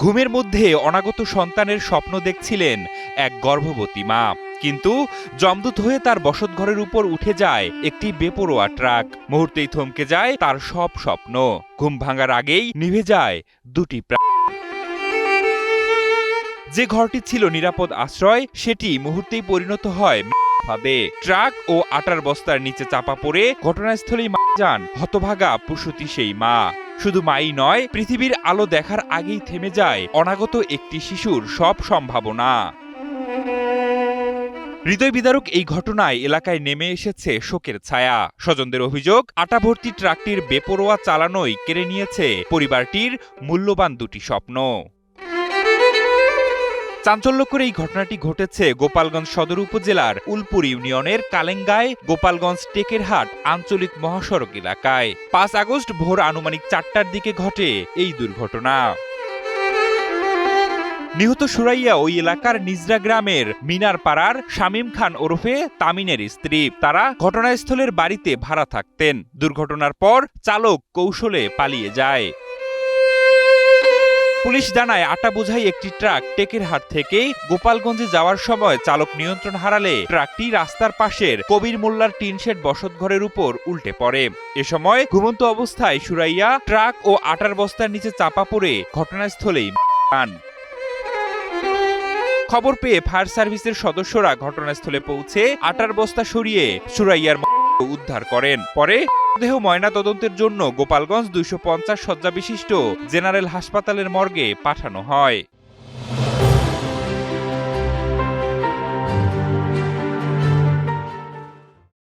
ঘুমের মধ্যে অনাগত সন্তানের স্বপ্ন দেখছিলেন এক গর্ভবতী মা, কিন্তু জমদূত হয়ে তার বসতঘরের উপর উঠে যায় একটি বেপরোয়া ট্রাক। মুহূর্তেই থমকে যায় তার সব স্বপ্ন। ঘুম ভাঙার আগেই নিভে যায় দুটি প্রাণ। যে ঘরটি ছিল নিরাপদ আশ্রয়, সেটি মুহূর্তেই পরিণত হয় ফাঁদে। ট্রাক ও আটার বস্তার নিচে চাপা পড়ে ঘটনাস্থলেই মারা যান হতভাগা প্রসূতি সেই মা। শুধু মাই নয়, পৃথিবীর আলো দেখার আগেই থেমে যায় অনাগত একটি শিশুর সব সম্ভাবনা। হৃদয় বিদারক এই ঘটনায় এলাকায় নেমে এসেছে শোকের ছায়া। স্বজনদের অভিযোগ, আটা ভর্তি ট্রাকটির বেপরোয়া চালানোই কেড়ে নিয়েছে পরিবারটির মূল্যবান দুটি স্বপ্ন। চাঞ্চল্যকর এই ঘটনাটি ঘটেছে গোপালগঞ্জ সদর উপজেলার উলপুর ইউনিয়নের কালেঙ্গায় গোপালগঞ্জ টেকেরহাট আঞ্চলিক মহাসড়ক এলাকায় ৫ আগস্ট ভোর আনুমানিক ৪টার দিকে ঘটে এই দুর্ঘটনা। নিহত সুরাইয়া ওই এলাকার নিজরা গ্রামের মিনার পাড়ার শামীম খান ওরফে তামিনের স্ত্রী। তারা ঘটনাস্থলের বাড়িতে ভাড়া থাকতেন। দুর্ঘটনার পর চালক কৌশলে পালিয়ে যায়। পুলিশ জানায়, আটা বোঝাই একটি ট্রাক টেকেরহাট থেকে গোপালগঞ্জে যাওয়ার সময় চালক নিয়ন্ত্রণ হারালে ট্রাকটি রাস্তার পাশের কবির মোল্লার টিনশেড বসতঘরের উপর উল্টে পড়ে। এ সময় ঘুমন্ত অবস্থায় সুরাইয়া ট্রাক ও আটার বস্তার নিচে চাপা পড়ে ঘটনাস্থলেই যান। খবর পেয়ে ফায়ার সার্ভিসের সদস্যরা ঘটনাস্থলে পৌঁছে আটার বস্তা সরিয়ে সুরাইয়ার উদ্ধার করেন। পরে দেহ ময়না তদন্তের জন্য গোপালগঞ্জ ২৫০ শয্যা বিশিষ্ট জেনারেল হাসপাতালের মর্গে পাঠানো হয়।